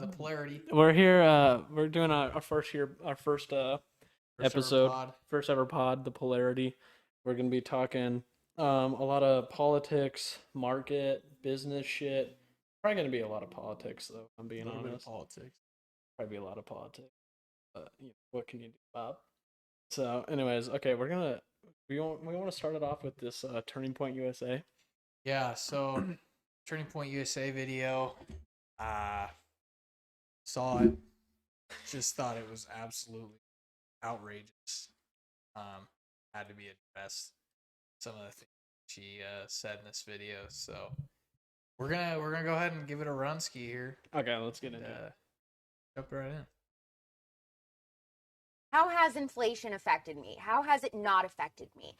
the polarity. We're here. We're doing our first First ever episode, pod. first ever pod, the polarity. We're gonna be talking a lot of politics, market, business shit. Probably gonna be a lot of politics though. If I'm A being little bit of honest. politics. Probably be a lot of politics. But what can you do, Bob? So, anyways, okay, we want to start it off with this Turning Point USA. Yeah, so Turning Point USA video. Uh saw it. Just thought it was absolutely outrageous. Had to be addressed. Some of the things she said in this video. So we're gonna go ahead and give it a run ski here. Okay, let's get into it. Jump right in. How has inflation affected me? How has it not affected me?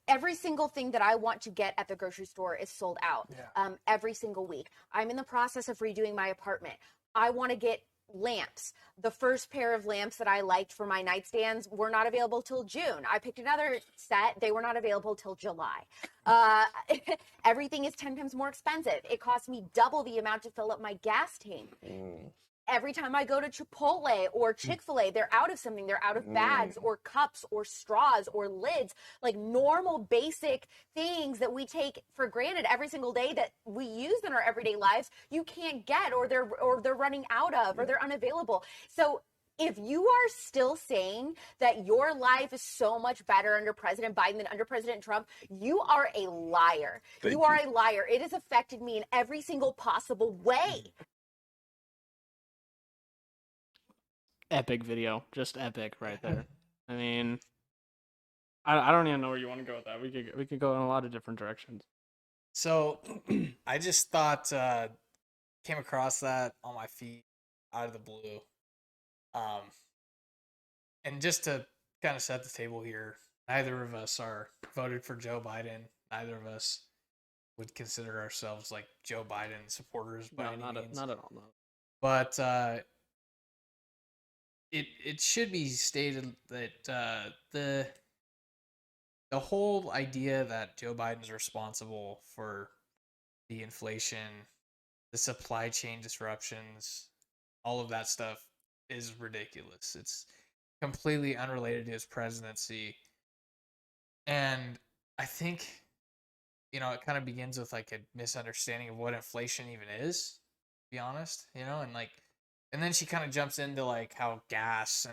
Every single thing that I want to get at the grocery store is sold out. Every single week. I'm in the process of redoing my apartment. I want to get lamps. The first pair of lamps that I liked for my nightstands were not available till June. I picked another set. They were not available till July. Everything is 10 times more expensive. It costs me double the amount to fill up my gas tank. Every time I go to Chipotle or Chick-fil-A, they're out of something. They're out of bags or cups or straws or lids, like normal basic things that we take for granted every single day that we use in our everyday lives. You can't get, or they're running out of, or they're unavailable. So if you are still saying that your life is so much better under President Biden than under President Trump, you are a liar. You are a liar. It has affected me in every single possible way. Epic video, just epic right there. I mean, I don't even know where you want to go with that. We could go in a lot of different directions. So I just thought came across that on my feed out of the blue. And just to kind of set the table here, neither of us are voted for Joe Biden. Neither of us would consider ourselves like Joe Biden supporters by any means. Not at all. No. But it should be stated that the whole idea that Joe Biden's responsible for the inflation, the supply chain disruptions, all of that stuff is ridiculous. It's completely unrelated to his presidency. And I think, it kind of begins with like a misunderstanding of what inflation even is, to be honest, and then she kind of jumps into like how gas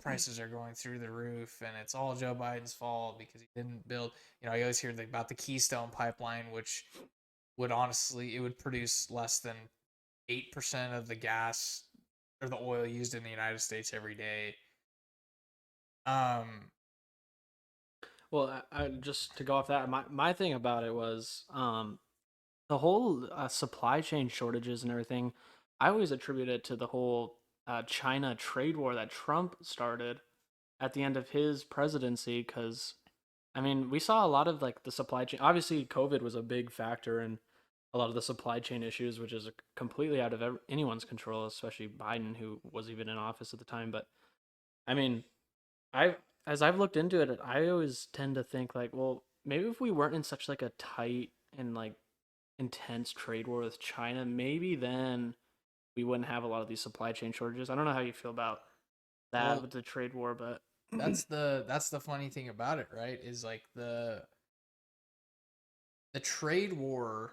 prices are going through the roof, and it's all Joe Biden's fault because he didn't build. I always hear about the Keystone pipeline, which would produce less than 8% of the gas or the oil used in the United States every day. Well, I just to go off that, my thing about it was the whole supply chain shortages and everything. I always attribute it to the whole China trade war that Trump started at the end of his presidency. Because, I mean, we saw a lot of like the supply chain. Obviously, COVID was a big factor in a lot of the supply chain issues, which is completely out of anyone's control, especially Biden, who was even in office at the time. But I mean, as I've looked into it, I always tend to think like, well, maybe if we weren't in such like a tight and like intense trade war with China, maybe then we wouldn't have a lot of these supply chain shortages. I don't know how you feel about that with the trade war, but that's the funny thing about it, right? Is like the trade war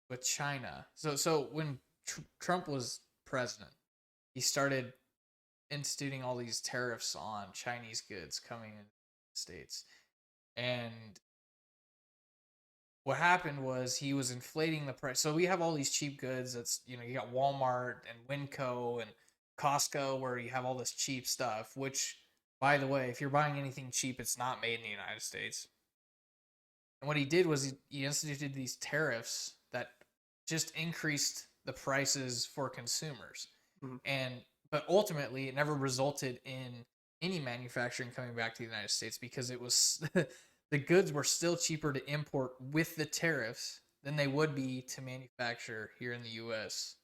with China. So when Trump was president, he started instituting all these tariffs on Chinese goods coming in the States. And what happened was he was inflating the price. So we have all these cheap goods. That's, you got Walmart and Winco and Costco where you have all this cheap stuff, which, by the way, if you're buying anything cheap, it's not made in the United States. And what he did was he instituted these tariffs that just increased the prices for consumers. But ultimately, it never resulted in any manufacturing coming back to the United States because it was the goods were still cheaper to import with the tariffs than they would be to manufacture here in the U.S.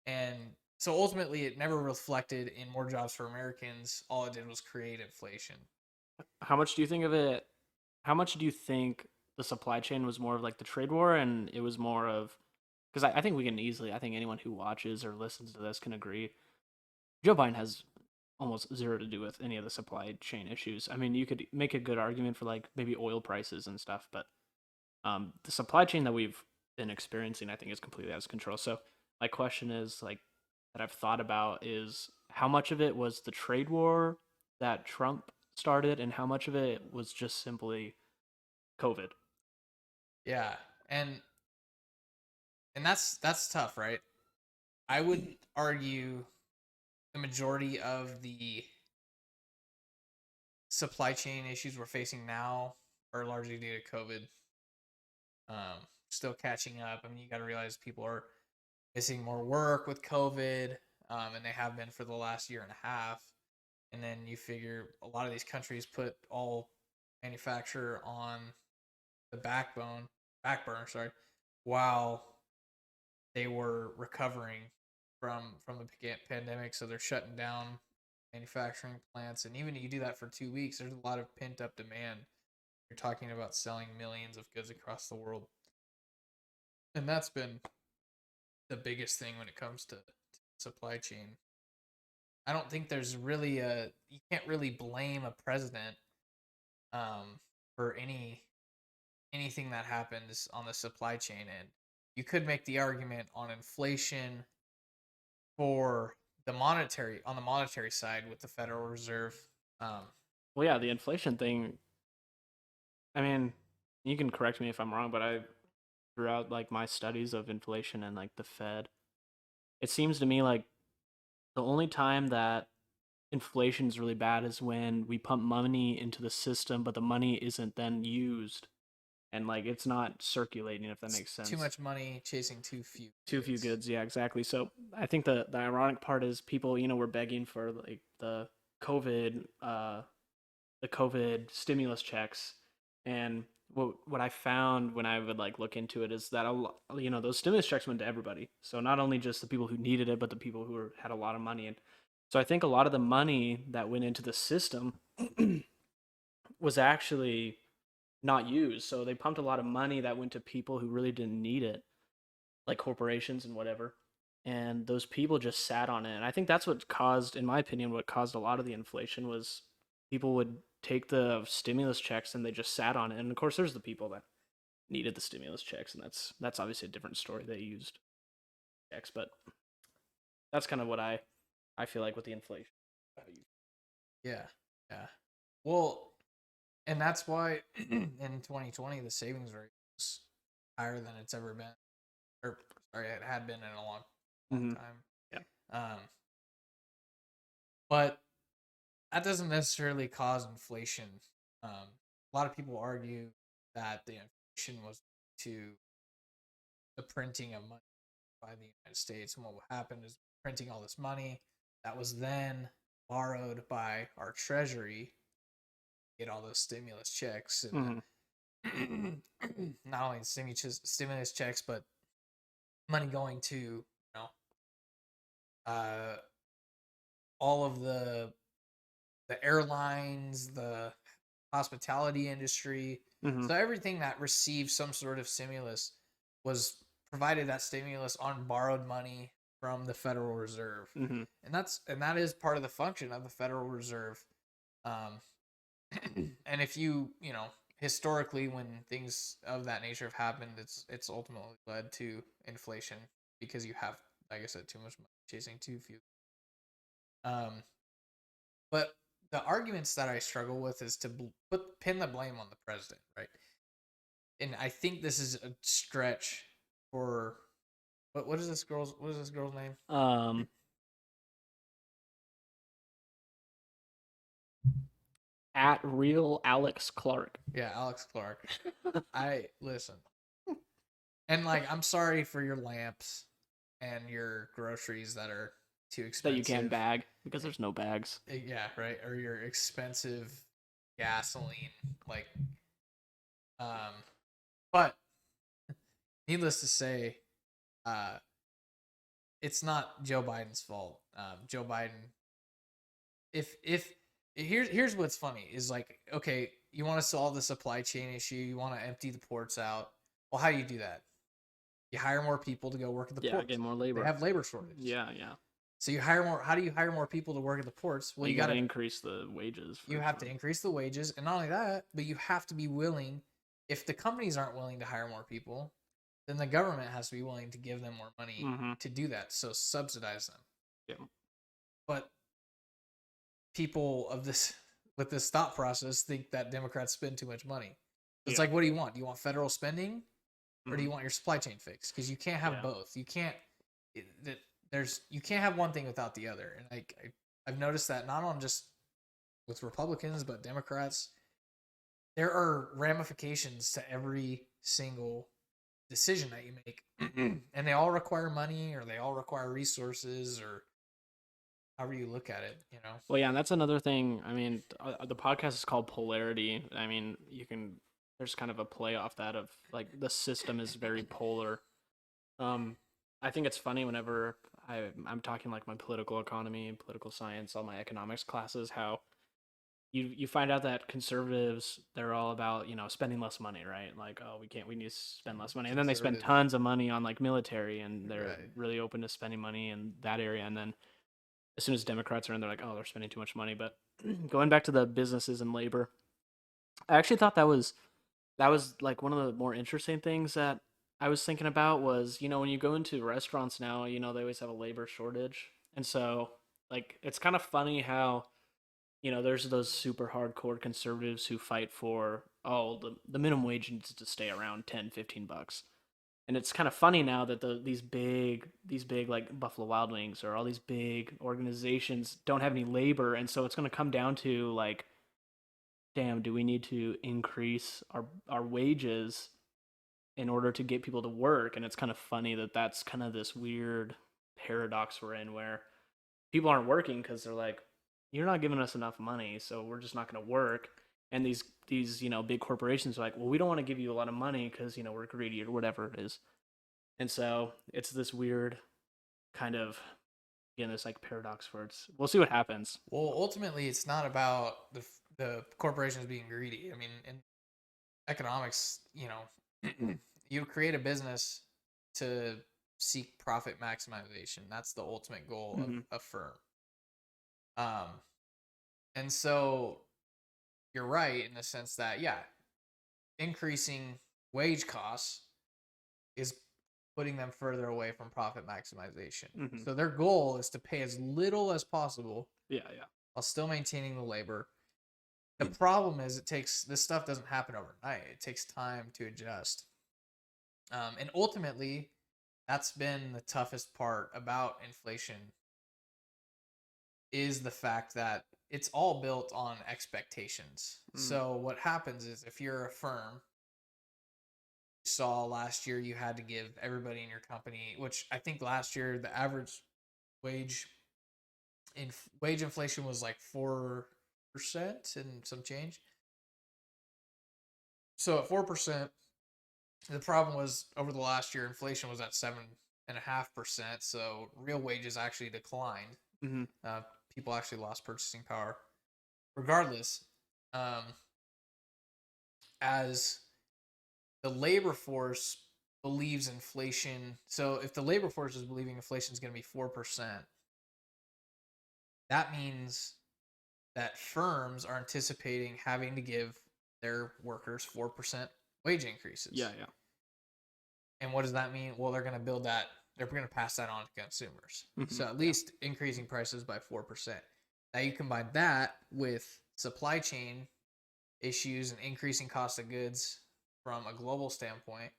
And so ultimately, it never reflected in more jobs for Americans. All it did was create inflation. How much do you think of it? How much do you think the supply chain was more of like the trade war, and it was more of because I think we can easily, I think anyone who watches or listens to this can agree, Joe Biden has almost zero to do with any of the supply chain issues. I mean, you could make a good argument for like maybe oil prices and stuff, but the supply chain that we've been experiencing, I think, is completely out of control. So my question is like that I've thought about is how much of it was the trade war that Trump started, and how much of it was just simply COVID. Yeah, and that's tough, right? I would argue the majority of the supply chain issues we're facing now are largely due to COVID. Still catching up. I mean, you got to realize people are missing more work with COVID, and they have been for the last year and a half. And then you figure a lot of these countries put all manufacture on the back burner, sorry, while they were recovering from the pandemic. So they're shutting down manufacturing plants, and even if you do that for 2 weeks, there's a lot of pent up demand. You're talking about selling millions of goods across the world, and that's been the biggest thing when it comes to supply chain. I don't think there's really you can't really blame a president for anything that happens on the supply chain end. You could make the argument on inflation for the monetary side with the Federal Reserve. Well, yeah, the inflation thing. I mean, you can correct me if I'm wrong, but throughout like my studies of inflation and like the Fed, it seems to me like the only time that inflation is really bad is when we pump money into the system, but the money isn't then used and like it's not circulating, if that makes sense. Too much money chasing too few. Too few goods, yeah, exactly. So I think the ironic part is people, were begging for like COVID, the COVID stimulus checks, and what I found when I would like look into it is that those stimulus checks went to everybody. So not only just the people who needed it, but the people who had a lot of money. And so I think a lot of the money that went into the system was actually not used. So they pumped a lot of money that went to people who really didn't need it, like corporations and whatever. And those people just sat on it. And I think that's what caused, in my opinion, what caused a lot of the inflation was people would take the stimulus checks and they just sat on it. And of course, there's the people that needed the stimulus checks, and that's obviously a different story. They used checks, but that's kind of what I feel like with the inflation. Yeah, yeah. Well, and that's why in 2020 the savings rate was higher than it's ever been, or sorry, it had been in a long time. Yeah. But that doesn't necessarily cause inflation. A lot of people argue that the inflation was to the printing of money by the United States, and what happened is printing all this money that was then borrowed by our treasury, get all those stimulus checks, and not only stimulus checks, but money going to all of the airlines, the hospitality industry. So everything that received some sort of stimulus was provided that stimulus on borrowed money from the Federal Reserve, and that is part of the function of the Federal Reserve. And if historically, when things of that nature have happened, it's ultimately led to inflation because you have, like I said, too much money chasing too few. But the arguments that I struggle with is to pin the blame on the president, right? And I think this is a stretch for what is this girl's name? At real Alex Clark. Yeah, Alex Clark. I listen. And like, I'm sorry for your lamps and your groceries that are too expensive. That you can't bag because there's no bags. Yeah, right. Or your expensive gasoline. Like, but needless to say, it's not Joe Biden's fault. Joe Biden, if here's what's funny is like, okay, you want to solve the supply chain issue, you want to empty the ports out. Well, how do you do that? You hire more people to go work at the ports. get more labor. They have labor shortages. Yeah. So you hire more. How do you hire more people to work at the ports? Well, you got to increase the wages. You have to increase the wages, and not only that, but you have to be willing. If the companies aren't willing to hire more people, then the government has to be willing to give them more money to do that. So subsidize them. Yeah. But people of this with this thought process think that Democrats spend too much money. It's like, what do you want? Do you want federal spending, or do you want your supply chain fixed? Because you can't have both. You can't. You can't have one thing without the other. And I've noticed that not on just with Republicans, but Democrats. There are ramifications to every single decision that you make, and they all require money, or they all require resources, or however you look at it, you know. Well, yeah, and that's another thing. I mean, the podcast is called Polarity. I mean, there's kind of a play off that of like the system is very polar. I think it's funny whenever I'm talking like my political economy and political science, all my economics classes, how you find out that conservatives, they're all about, spending less money, right? Like, oh, we need to spend less money. And then they spend tons of money on like military, and they're really open to spending money in that area. And then as soon as Democrats are in, they're like, oh, they're spending too much money. But going back to the businesses and labor, I actually thought that was like one of the more interesting things that I was thinking about was, when you go into restaurants now, they always have a labor shortage. And so like, it's kind of funny how, there's those super hardcore conservatives who fight for, the minimum wage needs to stay around 10, $15. And it's kind of funny now that these big like Buffalo Wild Wings or all these big organizations don't have any labor. And so it's going to come down to like, damn, do we need to increase our wages in order to get people to work? And it's kind of funny that that's kind of this weird paradox we're in, where people aren't working because they're like, you're not giving us enough money, so we're just not going to work. And these big corporations are like, well, we don't want to give you a lot of money because we're greedy or whatever it is. And so it's this weird kind of, again, this like paradox where we'll see what happens. Well, ultimately, it's not about the corporations being greedy. I mean, in economics, you create a business to seek profit maximization. That's the ultimate goal of a firm. And so you're right in the sense that, increasing wage costs is putting them further away from profit maximization. So their goal is to pay as little as possible. While still maintaining the labor. The problem is this stuff doesn't happen overnight. It takes time to adjust. And ultimately, that's been the toughest part about inflation, is the fact that it's all built on expectations. So what happens is, if you're a firm, you saw last year you had to give everybody in your company, which I think last year the average wage inflation was like 4% and some change. So at 4%, the problem was over the last year, inflation was at 7.5%. So real wages actually declined. People actually lost purchasing power. Regardless, as the labor force believes inflation. So if the labor force is believing inflation is going to be 4%, that means that firms are anticipating having to give their workers 4% wage increases. And what does that mean? Well, they're going to build that. They're going to pass that on to consumers. So at least increasing prices by 4%. Now you combine that with supply chain issues and increasing cost of goods from a global standpoint,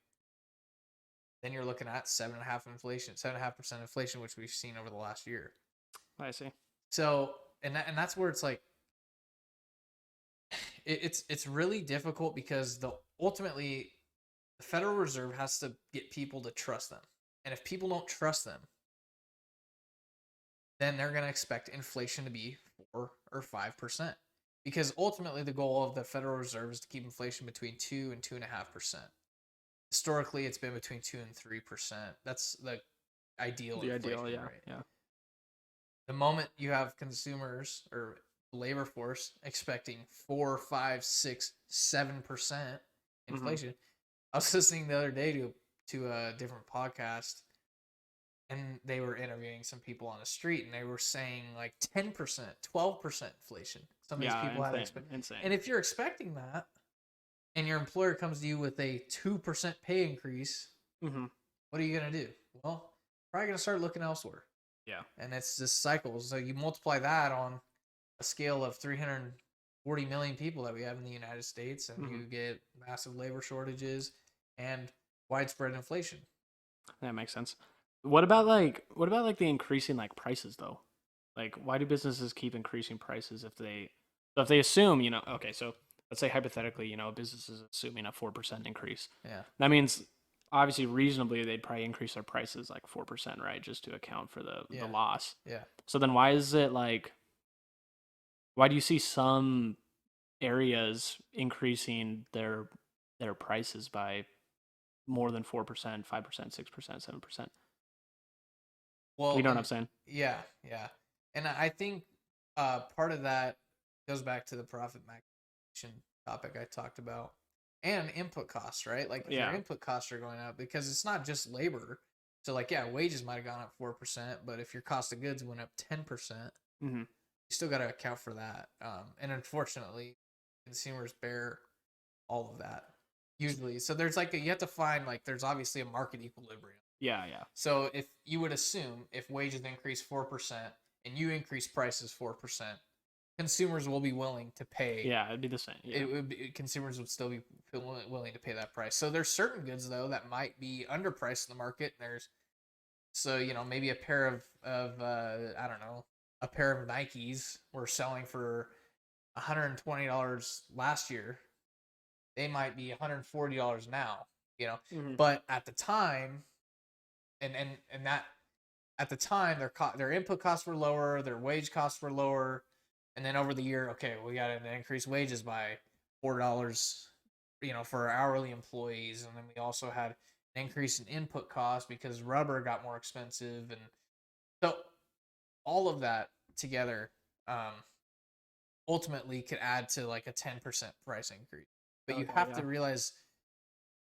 then you're looking at 7.5% inflation, which we've seen over the last year. I see. So, and that's where it's like, it's really difficult, because ultimately the Federal Reserve has to get people to trust them. And if people don't trust them, then they're going to expect inflation to be 4 or 5%. Because ultimately the goal of the Federal Reserve is to keep inflation between 2 and 2.5%. Historically, it's been between 2 and 3%. That's the ideal inflation rate. Yeah. The moment you have consumers or labor force expecting 4, 5, 6, 7% inflation. I was listening the other day to to a different podcast, and they were interviewing some people on the street, and they were saying like 10%, 12% inflation. Some of these people had insane. and if you're expecting that, and your employer comes to you with a 2% pay increase, what are you gonna do? Well, probably gonna start looking elsewhere. Yeah, and it's just cycles. So you multiply that on a scale of 340 million people that we have in the United States, and you get massive labor shortages and widespread inflation. that makes sense. What about like the increasing like prices though? Like, why do businesses keep increasing prices if they assume, okay, so let's say hypothetically, a business is assuming a 4% increase. Yeah. That means obviously reasonably they'd probably increase their prices like 4%, right? Just to account for the loss. Yeah. So then why is it like, why do you see some areas increasing their prices by more than 4%, 5%, 6%, 7%? Well, You know what I'm saying? Yeah, yeah. And I think part of that goes back to the profit maximization topic I talked about, and input costs, right? Like if your input costs are going up, because it's not just labor. So like, yeah, wages might have gone up 4%, but if your cost of goods went up 10%, you still got to account for that. And unfortunately, consumers bear all of that usually. So there's like you have to find, like, there's obviously a market equilibrium. Yeah. So if you would assume if wages increase 4% and you increase prices 4%, consumers will be willing to pay. Yeah, it'd be the same. Yeah. Consumers would still be willing to pay that price. So there's certain goods though that might be underpriced in the market. Maybe a pair of I don't know, a pair of Nikes were selling for $120 last year. They might be $140 now. But at the time, and that at the time their input costs were lower, their wage costs were lower, and then over the year, okay, we got to increase wages by $4, for our hourly employees, and then we also had an increase in input costs because rubber got more expensive, and so all of that together ultimately could add to like a 10% price increase. But you have to realize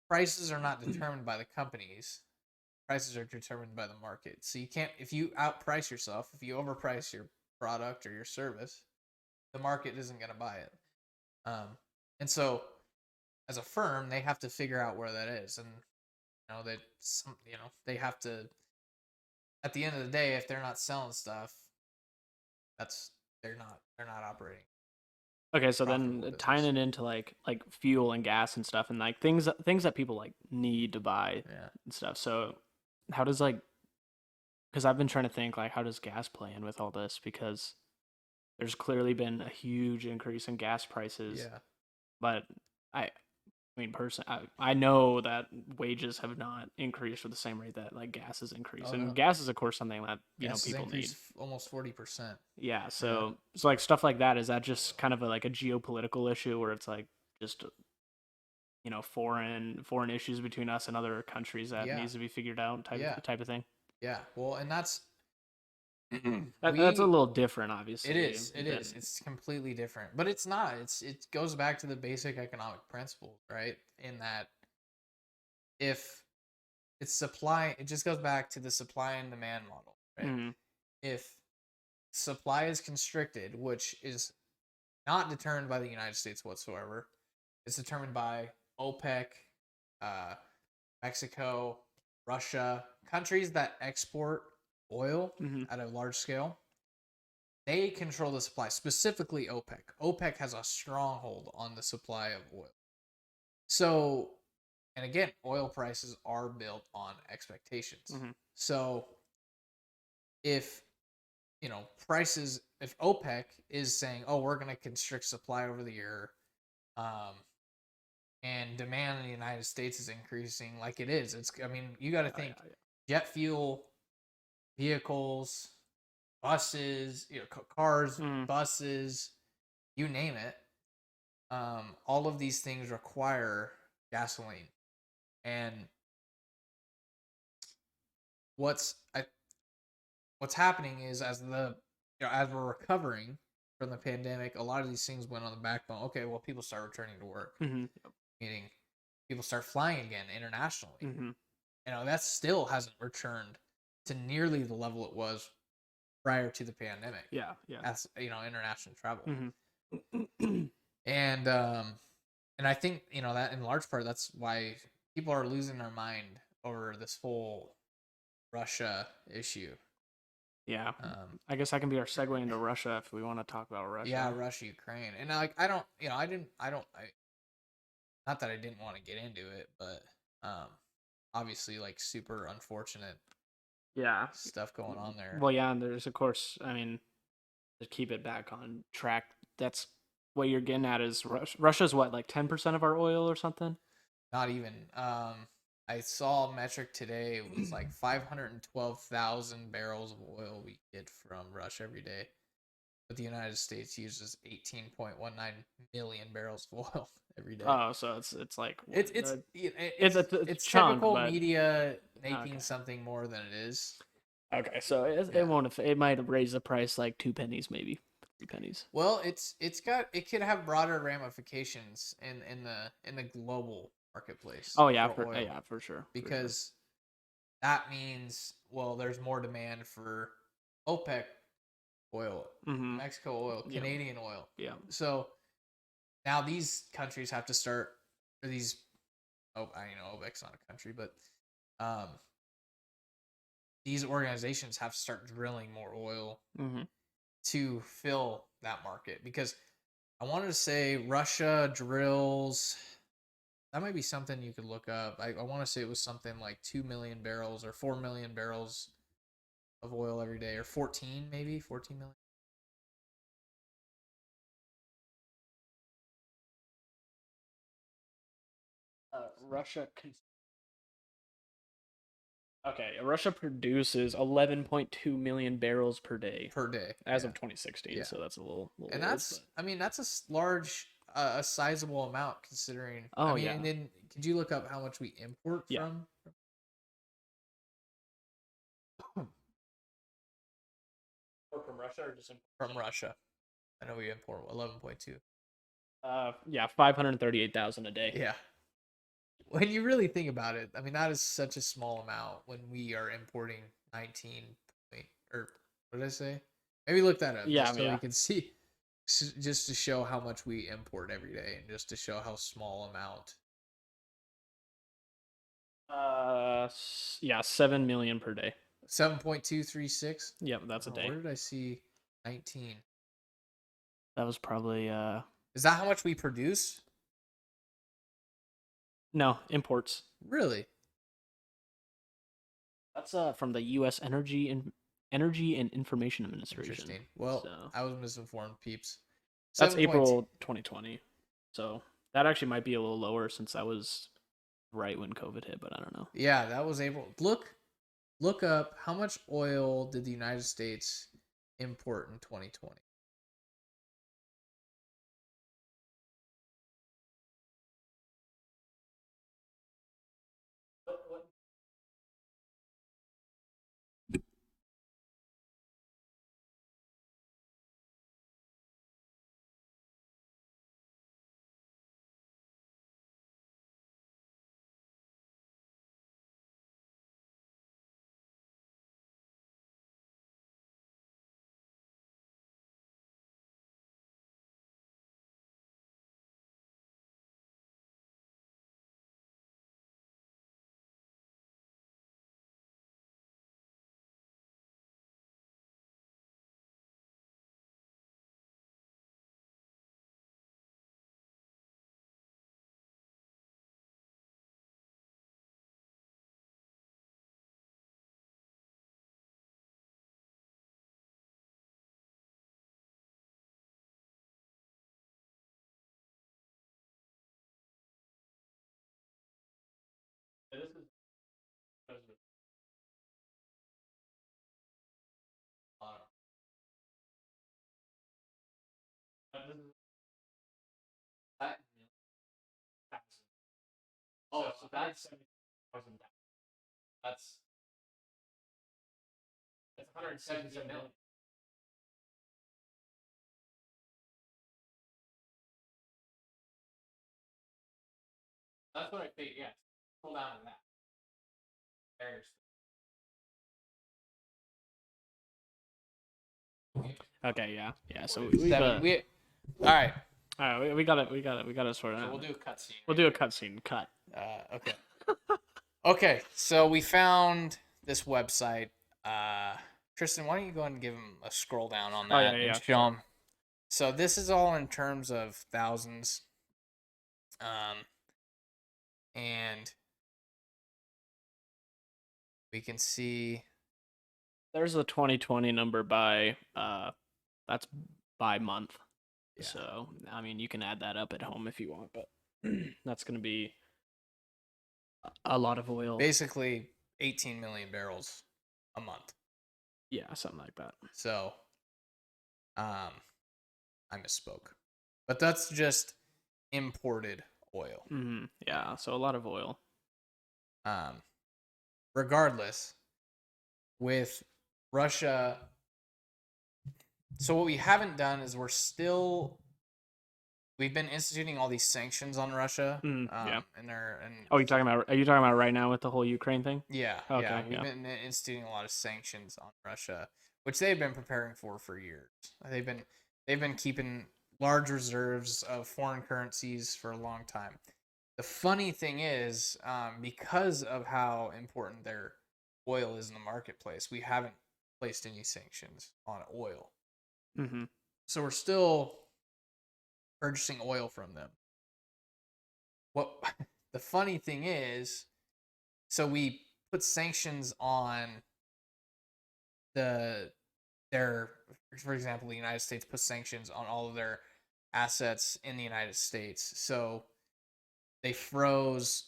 prices are not determined by the companies. Prices are determined by the market. So you can't, if you outprice yourself, if you overprice your product or your service, the market isn't going to buy it. And so as a firm, they have to figure out where that is. And, they have to, at the end of the day, if they're not selling stuff, they're not operating. Okay, so then tying it into like fuel and gas and stuff, and like things that people like need to buy and stuff. So how does because I've been trying to think, like, how does gas play in with all this? Because there's clearly been a huge increase in gas prices. Yeah. But I mean, personally, I know that wages have not increased at the same rate that like gas has increased, and gas is of course something that people need. Almost 40%. Yeah, so like stuff like that, is that just kind of like a geopolitical issue where it's like just foreign issues between us and other countries that needs to be figured out type of thing? Yeah, well, and that's that's a little different, obviously. It is. It's completely different, but it's not. It goes back to the basic economic principles, right? In that, if it's supply, it just goes back to the supply and demand model, right? If supply is constricted, which is not determined by the United States whatsoever, it's determined by OPEC, Mexico, Russia, countries that export oil at a large scale. They control the supply, specifically OPEC. OPEC has a stronghold on the supply of oil. So, and again, oil prices are built on expectations. So if if OPEC is saying, oh, we're going to constrict supply over the year, and demand in the United States is increasing like it is. You got to think jet fuel, vehicles, buses, cars, buses, you name it. All of these things require gasoline, and what's happening is as we're recovering from the pandemic, a lot of these things went on the backbone. Okay, well, people start returning to work, meaning people start flying again internationally. that still hasn't returned to nearly the level it was prior to the pandemic. Yeah, yeah. As international travel. Mm-hmm. And I think that in large part that's why people are losing their mind over this whole Russia issue. Yeah, I guess that can be our segue into Russia if we want to talk about Russia. Yeah, Russia, Ukraine, and not that I didn't want to get into it, but obviously like super unfortunate stuff going on there. Well, yeah, and there's of course, I mean, to keep it back on track, that's what you're getting at is Russia's what, like 10% of our oil or something? Not even. I saw a metric today. It was like 512,000 barrels of oil we get from Russia every day. But the United States uses 18.19 million barrels of oil every day. Oh, so it's like it's chunk, typical but media making something more than it is. Okay, so it won't. It might raise the price like 2 pennies, maybe 3 pennies. Well, it could have broader ramifications in the global marketplace. Oh yeah, for oil, for sure. Because that means there's more demand for OPEC oil, Mexico oil, Canadian oil. Yeah. So now these countries have to start, or these, OPEC's not a country, but these organizations have to start drilling more oil to fill that market. Because I wanted to say Russia drills, that might be something you could look up. I want to say it was something like 2 million barrels or 4 million barrels of oil every day, or 14 maybe, 14 million. Russia produces 11.2 million barrels per day as of 2016. Yeah. So that's a little and old, that's that's a large, a sizable amount considering. Oh, yeah. And then could you look up how much we import from? Or from Russia, or just from Russia? I know we import 11.2. 538,000 a day. Yeah. When you really think about it, that is such a small amount when we are importing 19 point, or what did I say? Maybe look that up just so we can see, just to show how much we import every day and just to show how small amount. 7 million per day. 7.236. Yep, that's a day. Where did I see 19? That was probably Is that how much we produce? No, imports. Really? That's from the U.S. Energy and Information Administration. Interesting. Well, I was misinformed, peeps. That's April 2020. So that actually might be a little lower since that was right when COVID hit, but I don't know. Yeah, that was April. Look up how much oil did the United States import in 2020. Oh, so that's 70,000. That's 177 million. That's what I figured. Yeah, pull down on that. Okay, yeah. So Seven. All right. all right, we got it sorted So out. we'll do a cutscene. We'll do a cutscene. Cut. Okay. Okay. So we found this website. Tristan, why don't you go ahead and give him a scroll down on that and show him. So this is all in terms of thousands. And we can see There's the 2020 number by that's by month. Yeah. So I mean, you can add that up at home if you want, but that's gonna be a lot of oil. basically 18 million barrels a month. Yeah, something like that. So, I misspoke, but that's just imported oil. Yeah, so a lot of oil. Regardless, with Russia, so what we haven't done is we've been instituting all these sanctions on Russia. Yeah. And are you talking about right now with the whole Ukraine thing? Yeah. Okay, yeah. We've yeah. been instituting a lot of sanctions on Russia, which they've been preparing for years. They've been keeping large reserves of foreign currencies for a long time. The funny thing is, because of how important their oil is in the marketplace, we haven't placed any sanctions on oil. Mm-hmm. So we're still purchasing oil from them. What the funny thing is, so we put sanctions on for example, the United States puts sanctions on all of their assets in the United States. So they froze.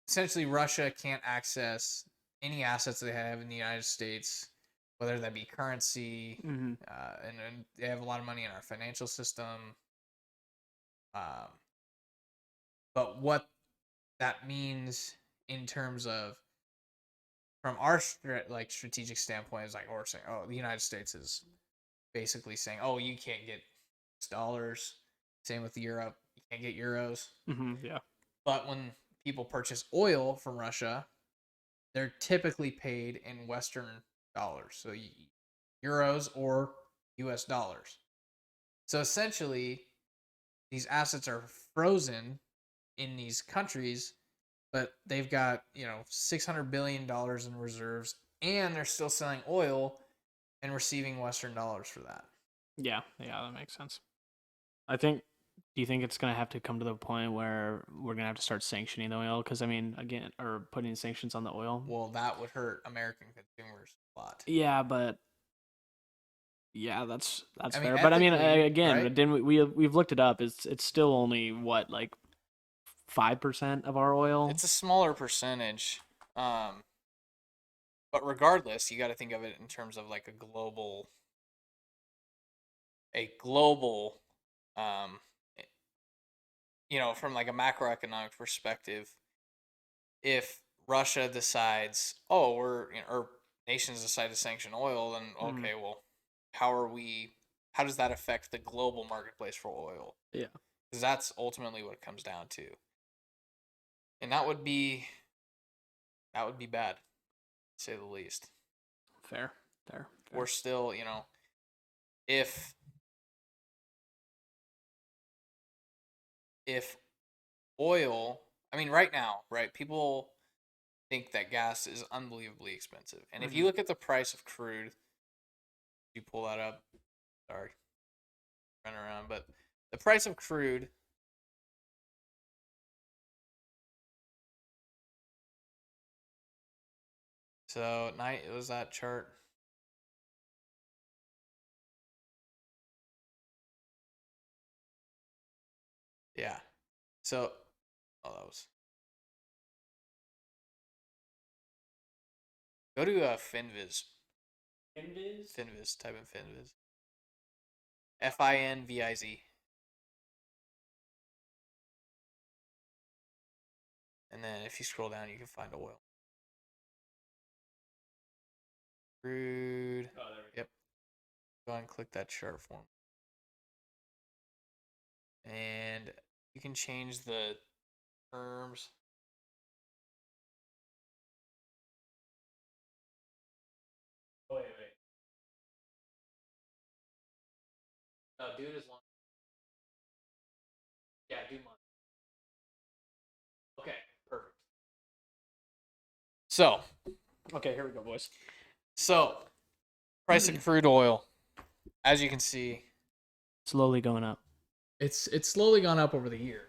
Essentially, Russia can't access any assets they have in the United States, whether that be currency, and they have a lot of money in our financial system. But what that means in terms of from our strategic standpoint is like, we're saying, oh, the United States is basically saying, oh, you can't get dollars. Same with Europe, you can't get euros. Yeah. But when people purchase oil from Russia, they're typically paid in Western dollars, so euros or U.S. dollars. So essentially, these assets are frozen in these countries, but they've got $600 billion in reserves, and they're still selling oil and receiving Western dollars for that. Yeah, that makes sense. Do you think it's going to have to come to the point where we're going to have to start sanctioning the oil? Because, I mean, again, or putting sanctions on the oil? Well, that would hurt American consumers a lot. Yeah, but... Yeah, that's fair. Mean, but I mean, again, right? didn't we've looked it up. It's still only, what, like 5% of our oil? It's a smaller percentage. But regardless, you got to think of it in terms of like a global, from like a macroeconomic perspective. If Russia decides, oh, or nations decide to sanction oil, then okay, well, how does that affect the global marketplace for oil? Yeah. Because that's ultimately what it comes down to. And that would be bad, to say the least. Fair. We're still, if oil, I mean, right now, right, people think that gas is unbelievably expensive. And if you look at the price of crude, you pull that up. Sorry, run around, but the price of crude. So it was that chart. Yeah. So, that was. Go to Finviz. Finviz. Type in Finviz. FINVIZ. And then if you scroll down, you can find oil. Crude. Oh, there we go. Yep. Go ahead and click that chart form. And you can change the terms. No, dude is long. Yeah, do mine. Okay, perfect. So, Okay, here we go, boys. price of crude oil, as you can see, Slowly going up. it's slowly gone up over the year,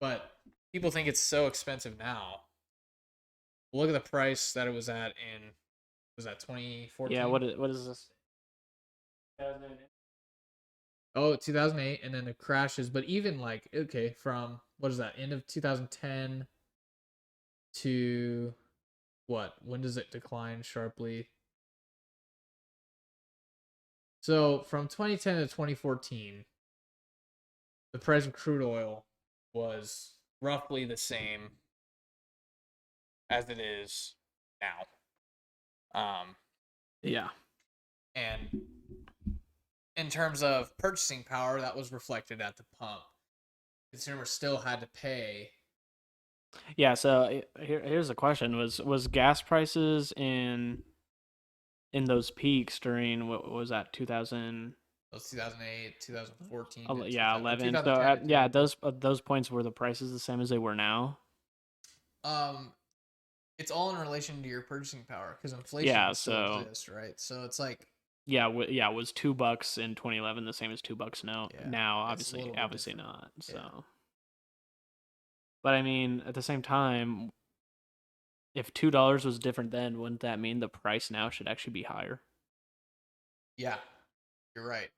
but people think it's so expensive now. Look at the price that it was at in, was that 2014? Yeah, what is this? 2008. Oh, 2008, and then it crashes. But even like, okay, from what is that, end of 2010 to what? When does it decline sharply? So from 2010 to 2014, the price of crude oil was roughly the same as it is now. Yeah. And in terms of purchasing power, that was reflected at the pump. Consumers still had to pay. Yeah, so here's a question: was gas prices in those peaks during what was that 2000? It was 2008, 2014, Yeah, 11. So 2010 yeah, those points were the prices the same as they were now. It's all in relation to your purchasing power because inflation Yeah, still so exists, right? So it's like, yeah, was $2 in 2011 the same as $2 now? yeah, Now, it's a little obviously bit different. not. So, Yeah. but I mean, at the same time, if $2 was different then, wouldn't that mean the price now should actually be higher? Yeah, you're right.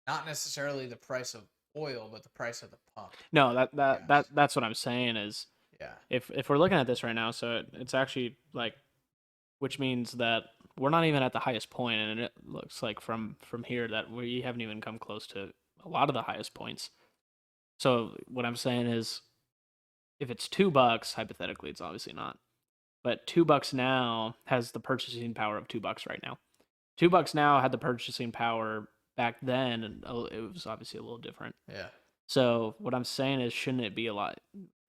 Not necessarily the price of oil, but the price of the pump. No, Gas. that's what I'm saying is Yeah. if we're looking at this right now, so it's actually like, which means that we're not even at the highest point, and it looks like from here that we haven't even come close to a lot of the highest points. So what I'm saying is, if it's $2, hypothetically, it's obviously not, but $2 now has the purchasing power of $2 right now. $2 now had the purchasing power back then, and it was obviously a little different. Yeah. So what I'm saying is, shouldn't it be a lot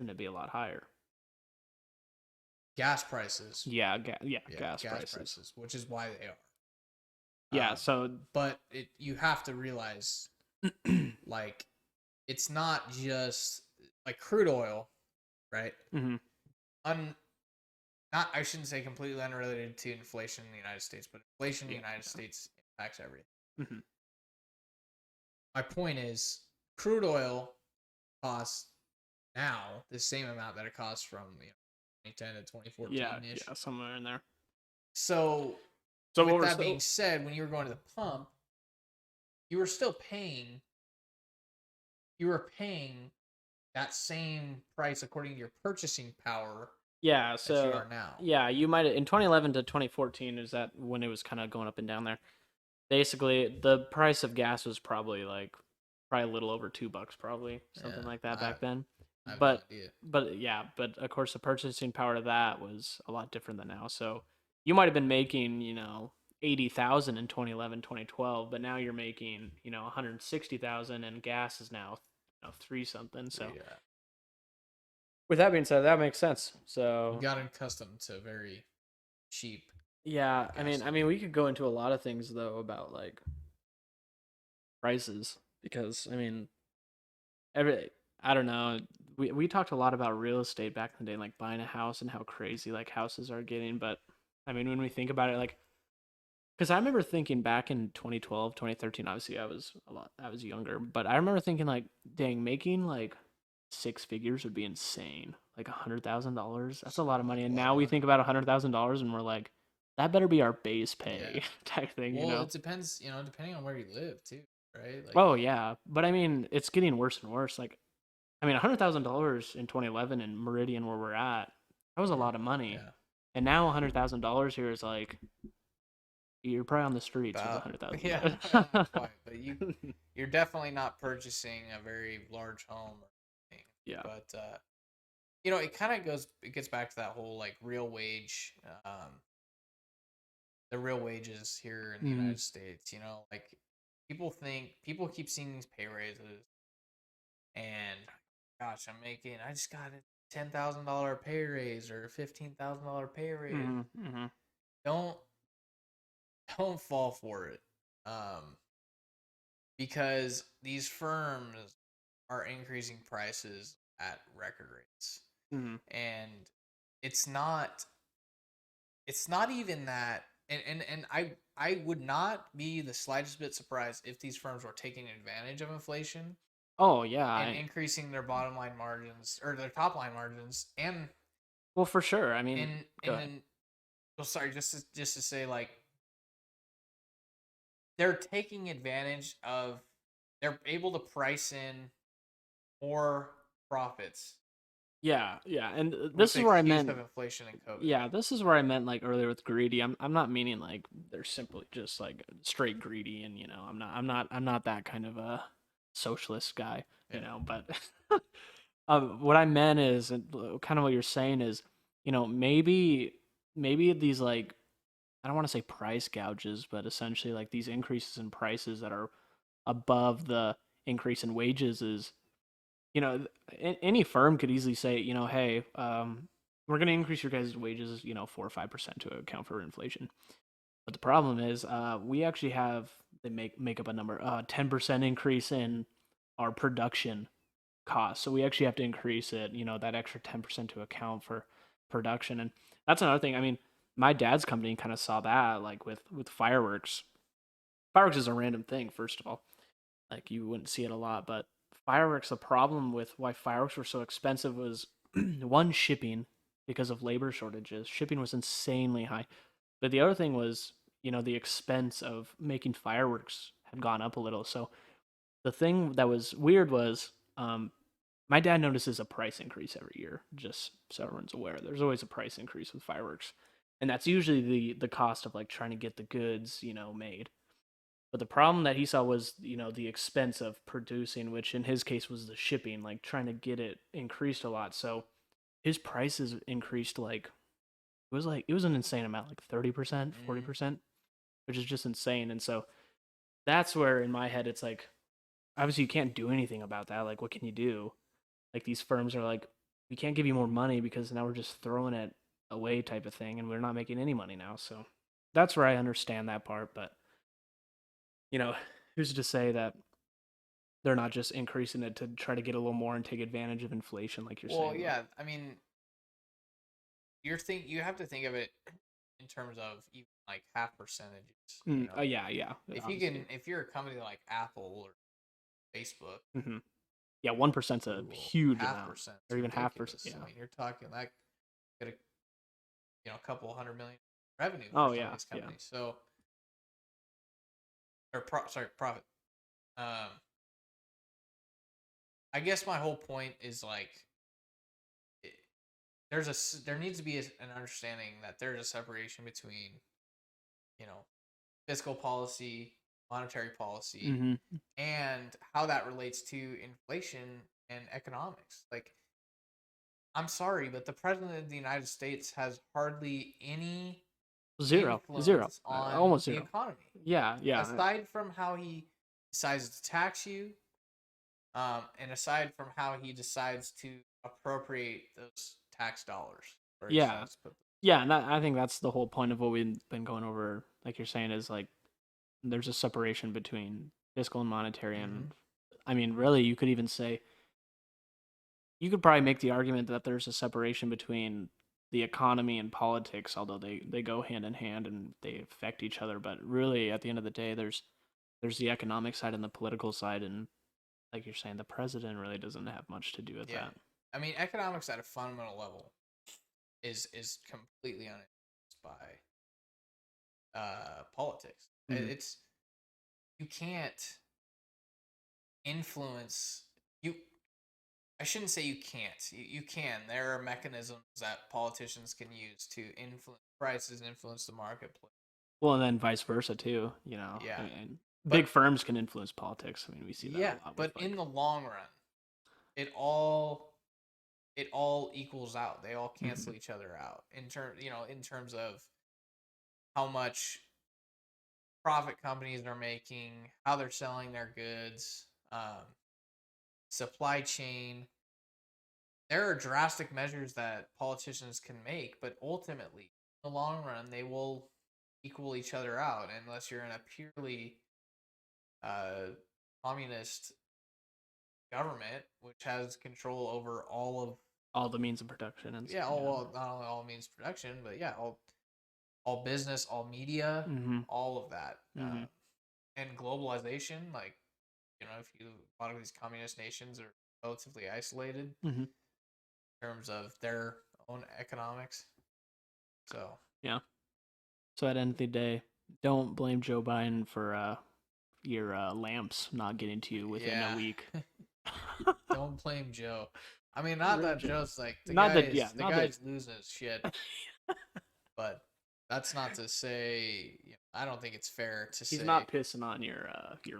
higher? Gas prices. Yeah, Yeah, gas prices. which is why they are. Yeah, so But you have to realize, like, it's not just like crude oil, right? mhm. Not, I shouldn't say completely unrelated to inflation in the United States, but inflation in the United States impacts everything. Mhm. My point is, crude oil costs now the same amount that it costs from 2010 to 2014 ish. Yeah, somewhere in there. So, So with what we're that still, being said, when you were going to the pump, you were still paying. You were paying that same price according to your purchasing power yeah, that you so are now. yeah, you might in 2011 to 2014 is that when it was kind of going up and down there. Basically, the price of gas was probably a little over $2, probably something Yeah, like that back then. I have But no idea. but of course the purchasing power of that was a lot different than now. So you might have been making 80,000 in 2011, 2012, but now you're making 160,000, and gas is now three something. So Yeah. with that being said, that makes sense. So You got accustomed to very cheap. yeah, gas I mean, we could go into a lot of things though about like prices because I mean, I don't know. We talked a lot about real estate back in the day, like buying a house and how crazy like houses are getting. But I mean, when we think about it, like, because I remember thinking back in 2012, 2013, obviously I was younger, but I remember thinking like, dang, making like six figures would be insane. Like $100,000, that's a lot of money. And now we think about $100,000 and we're like, that better be our base pay type thing, Well, it depends, depending on where you live too, right? Like, Oh yeah, but I mean, it's getting worse and worse. Like, I mean, $100,000 in 2011 in Meridian, where we're at, that was a lot of money. yeah. And now $100,000 here is like, you're probably on the streets with About, $100,000. yeah, not quite, but you're definitely not purchasing a very large home or anything. Yeah. But it gets back to that whole like real wage, the real wages here in the United States. Like people keep seeing these pay raises, and gosh, I just got a $10,000 pay raise or a $15,000 pay raise. Don't fall for it. because these firms are increasing prices at record rates. Mm-hmm. And it's not even that, and I would not be the slightest bit surprised if these firms were taking advantage of inflation Oh yeah, and increasing their bottom line margins or their top line margins, and well for sure. I mean, go ahead. then well, sorry, just to say, like, they're taking advantage of, they're able to price in more profits Yeah, and with this the is where I excuse meant. of inflation and COVID. Yeah, this is where I meant like earlier with greedy. I'm not meaning like they're simply just like straight greedy, and I'm not that kind of a socialist guy, Yeah. but what I meant is kind of what you're saying is, maybe these like, I don't want to say price gouges, but essentially like these increases in prices that are above the increase in wages is, any firm could easily say, hey, we're going to increase your guys' wages, 4 or 5% to account for inflation. But the problem is, we actually have, they make up a number, 10% increase in our production costs. So we actually have to increase it, that extra 10% to account for production. And that's another thing. I mean, my dad's company kind of saw that, like with fireworks. Fireworks is a random thing, first of all. Like you wouldn't see it a lot, but fireworks, the problem with why fireworks were so expensive was one, shipping, because of labor shortages. Shipping was insanely high. But the other thing was, the expense of making fireworks had gone up a little. So the thing that was weird was, my dad notices a price increase every year, just so everyone's aware. There's always a price increase with fireworks. And that's usually the cost of like trying to get the goods, made. But the problem that he saw was, the expense of producing, which in his case was the shipping, like trying to get it increased a lot. So his prices increased it was an insane amount, like 30%, 40%, which is just insane. And so that's where in my head it's like, obviously you can't do anything about that. Like what can you do? Like these firms are like, we can't give you more money because now we're just throwing it away type of thing, and we're not making any money now. So that's where I understand that part, but you know, who's to say that they're not just increasing it to try to get a little more and take advantage of inflation, like you're Well, saying? yeah, I mean, you have to think of it in terms of even like half percentages. Yeah, yeah. Obviously. If you're a company like Apple or Facebook, Hmm. Yeah, 1%'s a Google, huge half amount, percent or is even half percent. ridiculous. Yeah. I mean, you're talking like get a couple hundred million revenue for Oh some of yeah, these yeah. companies. So, sorry, profit. Um, I guess my whole point is like, it, there needs to be an understanding that there's a separation between, you know, fiscal policy, monetary policy, Hmm. and how that relates to inflation and economics. Like, I'm sorry, but the president of the United States has hardly any Zero, influence on almost the zero. economy, Yeah, yeah. aside from how he decides to tax you, and aside from how he decides to appropriate those tax dollars, or he Yeah, decides to put them. yeah, and I think that's the whole point of what we've been going over. Like you're saying, is like there's a separation between fiscal and monetary, Mm-hmm. and I mean, really, you could even say you could probably make the argument that there's a separation between the economy and politics, although they go hand in hand and they affect each other. But really, at the end of the day, there's the economic side and the political side, and like you're saying, the president really doesn't have much to do with Yeah, that. I mean, economics at a fundamental level is completely uninfluenced by politics. Hmm. It's you can't influence you. I shouldn't say you can't. You can. There are mechanisms that politicians can use to influence prices and influence the marketplace. Well, and then vice versa too. I Yeah, mean, big but firms can influence politics. I mean, we see that a yeah, lot with but like. in the long run, it all it all equals out. They all Mhm. cancel each other out in terms of how much profit companies are making, how they're selling their goods, supply chain. There are drastic measures that politicians can make, but ultimately, in the long run, they will equal each other out unless you're in a purely communist government, which has control over all the means of production and not only all means of production, but all business, all media, all of that, and globalization. Like, if a lot of these communist nations are relatively isolated in terms of their own economics. So yeah. So at the end of the day, don't blame Joe Biden for your lamps not getting to you within a week. Don't blame Joe. I mean, not that Joe's like the guy's losing his shit, but that's not to say. I don't think it's fair to say he's not pissing on your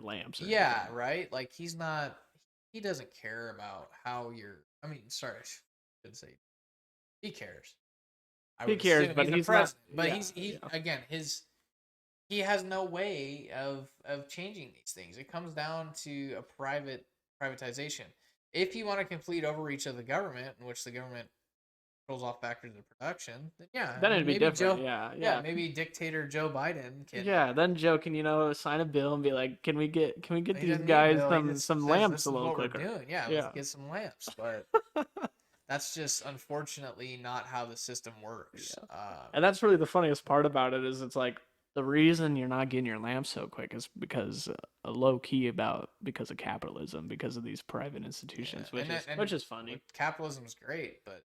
lamps. Yeah, anything. Right. Like he's not. He doesn't care about how you're. I mean, sorry, I shouldn't say. He cares. He cares, but he's not. But again, he has no way of changing these things. It comes down to a privatization. If you want a complete overreach of the government, in which the government controls all factors of production, then it'd be different. Maybe dictator Joe Biden can. Yeah, then Joe can sign a bill and be like, can we get these guys some lamps a little quicker? Let's get some lamps, but. That's just unfortunately not how the system works. Yeah. And that's really the funniest part about it is it's like the reason you're not getting your lamps so quick is because low key because of capitalism, because of these private institutions, which is funny. Capitalism is great, but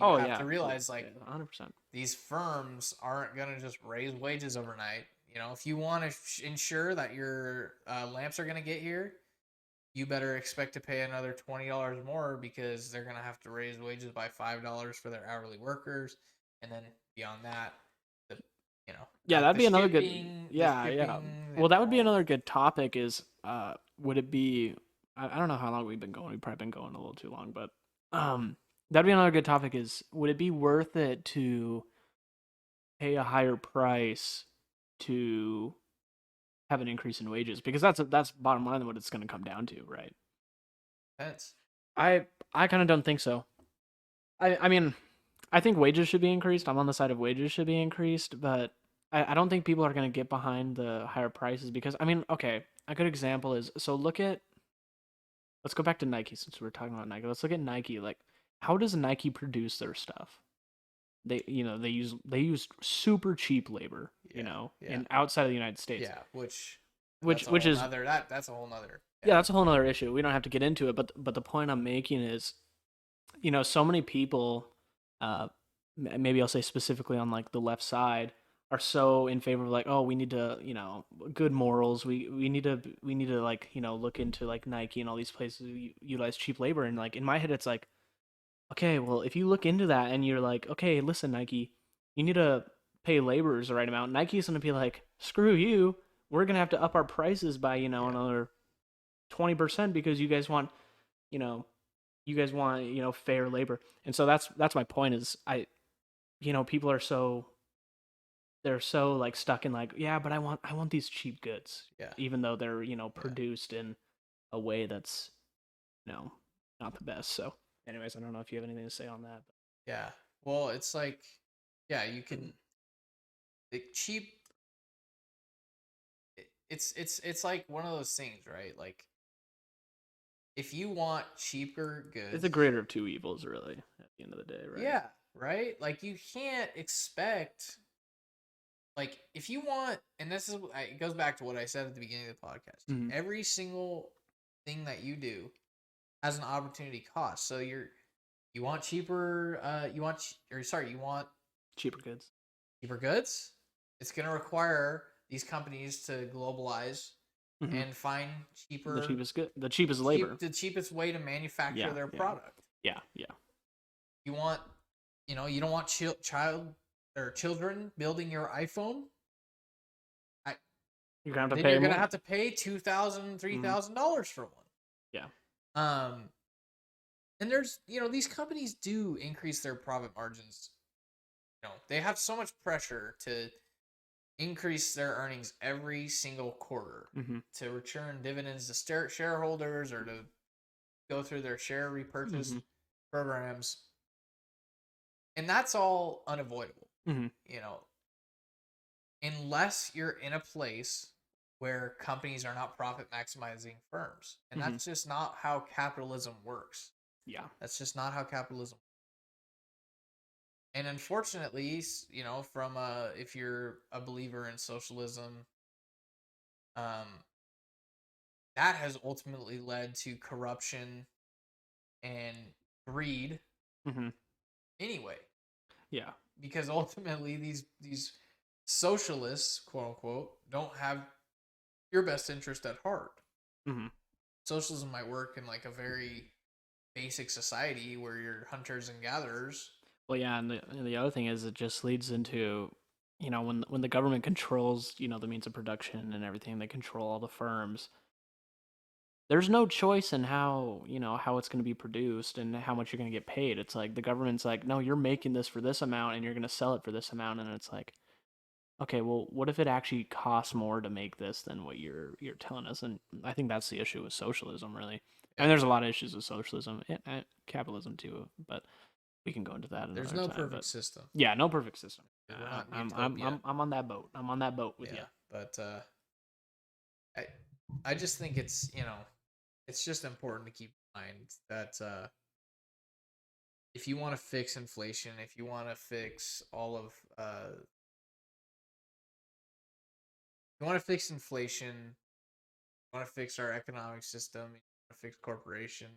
you have to realize 100%. These firms aren't gonna just raise wages overnight. If you want to ensure that your lamps are gonna get here, you better expect to pay another $20 more because they're going to have to raise wages by $5 for their hourly workers. And then beyond that, that'd be another good, Well, that would be another good topic is, would it be, I don't know how long we've been going. We've probably been going a little too long, but, that'd be another good topic is, would it be worth it to pay a higher price to have an increase in wages, because that's bottom line what it's going to come down to, right? Depends. I kind of don't think so. I mean, I think wages should be increased. I'm on the side of wages should be increased, but I don't think people are going to get behind the higher prices because, I mean, okay, a good example is, so let's go back to Nike since we were talking about Nike. Let's look at Nike. Like, how does Nike produce their stuff? They use super cheap labor, and outside of the United States. Yeah, which is that's a whole nother. Yeah, that's a whole nother issue. We don't have to get into it, but the point I'm making is, so many people, maybe I'll say specifically on like the left side, are so in favor of like, oh, we need to, good morals. We need to like, look into like Nike and all these places who utilize cheap labor, and like in my head it's like, okay, well, if you look into that and you're like, okay, listen, Nike, you need to pay laborers the right amount. Nike's going to be like, screw you. We're going to have to up our prices by, another 20% because you guys want, fair labor. And so that's my point is people are they're so like stuck in like, yeah, but I want these cheap goods. Yeah. Even though they're, produced in a way that's, not the best. So anyways, I don't know if you have anything to say on that. Yeah. Well, it's like, you can cheap. It's like one of those things, right? Like, if you want cheaper goods, it's the greater of two evils, really, at the end of the day, right? Yeah. Right. Like, you can't expect. Like, if you want, and it goes back to what I said at the beginning of the podcast. Mm-hmm. Every single thing that you do has an opportunity cost. So you want cheaper. You want cheaper goods. Cheaper goods. It's going to require these companies to globalize and find cheaper, the cheapest labor, the cheapest way to manufacture their product. Yeah. You want, you don't want children building your iPhone. You're gonna have to pay $2,000, $3,000 for one. Yeah. And there's, these companies do increase their profit margins. They have so much pressure to increase their earnings every single quarter to return dividends to shareholders or to go through their share repurchase programs. And that's all unavoidable. Unless you're in a place where companies are not profit maximizing firms. And Mhm. that's just not how capitalism works. Yeah. That's just not how capitalism. And unfortunately, from if you're a believer in socialism, um, that has ultimately led to corruption and greed Hmm. anyway. Yeah. Because ultimately, these socialists, quote unquote, don't have your best interest at heart. Hmm. Socialism might work in like a very basic society where you're hunters and gatherers. Well, yeah, and the other thing is it just leads into, when the government controls, the means of production and everything, they control all the firms. There's no choice in how it's going to be produced and how much you're going to get paid. It's like the government's like, no, you're making this for this amount and you're going to sell it for this amount, and it's like, okay, well, what if it actually costs more to make this than what you're telling us? And I think that's the issue with socialism, really. And there's a lot of issues with socialism and capitalism too, but we can go into that There's another no time. perfect system. Yeah, no perfect system. We're not in I'm utopia. I'm on that boat. I'm on that boat with you. But I just think it's it's just important to keep in mind that if you want to fix inflation, if you want to fix all of you want to fix inflation, you want to fix our economic system, you want to fix corporation,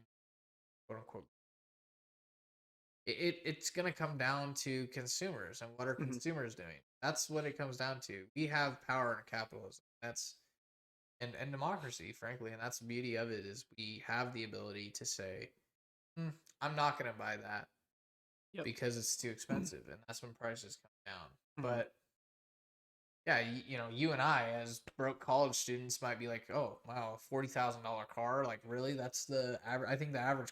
quote unquote. It's gonna come down to consumers and what are Mhm. consumers doing. That's what it comes down to. We have power in capitalism. That's and democracy, frankly, and that's the beauty of it is we have the ability to say, I'm not gonna buy that Yep. because it's too expensive, and that's when prices come down. Mhm. But yeah, you and I as broke college students might be like, oh wow, $40,000 car, like really? That's the average. I think the average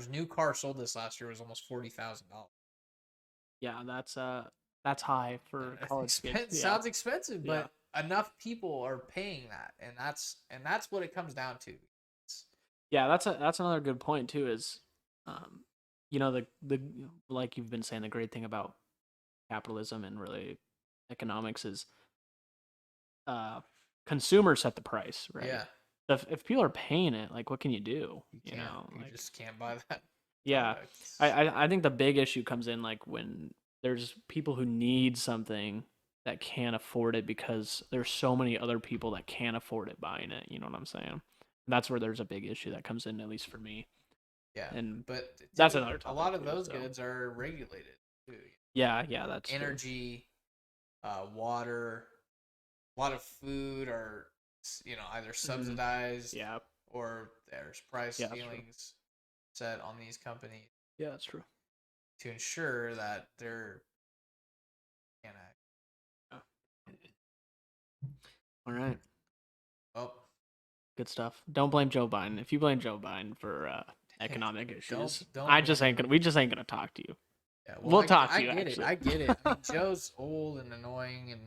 new car sold this last year was almost $40,000. Yeah, that's high for college kids. Yeah. Sounds expensive, Yeah. but enough people are paying that, and that's what it comes down to. Yeah, that's another good point too. Is, the like you've been saying, the great thing about capitalism and really economics is, uh, consumers set the price, right? Yeah, If people are paying it, like, what can you do? you Like, just can't buy that yeah, product. I think the big issue comes in like when there's people who need something that can't afford it because there's so many other people that can't afford it buying it. You know what I'm saying? That's where there's a big issue that comes in, at least for me. Yeah, And but that's another a topic lot of too, those so. goods are regulated too. Yeah, that's true. Energy, water, a lot of food are either subsidized Yeah, or there's price yeah, that's true. ceilings set on these companies Yeah, that's true. to ensure that they're can Yeah. All right, well good stuff. Don't blame Joe Biden. If you blame Joe Biden for economic issues, don't I just blame ain't gonna. We just ain't gonna talk to you. yeah, We'll talk to I you, get actually. it. I get it. I mean, Joe's old and annoying and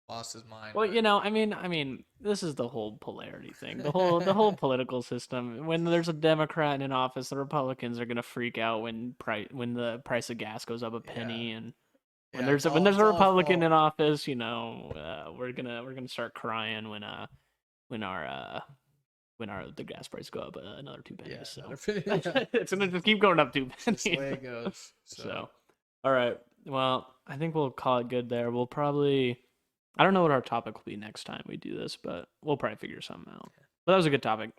lost his mind. Well, but I mean, this is the whole polarity thing. The whole political system. When there's a Democrat in office, the Republicans are gonna freak out when the price of gas goes up a penny, and when yeah, there's when there's it's a all his Republican fault. in office, we're gonna start crying when our the gas price go up another 2 pennies. Yeah, So another yeah. it's gonna just keep going up 2 pennies. Just the way it goes. So, all right. Well, I think we'll call it good there. We'll probably, I don't know what our topic will be next time we do this, but we'll probably figure something out. But that was a good topic.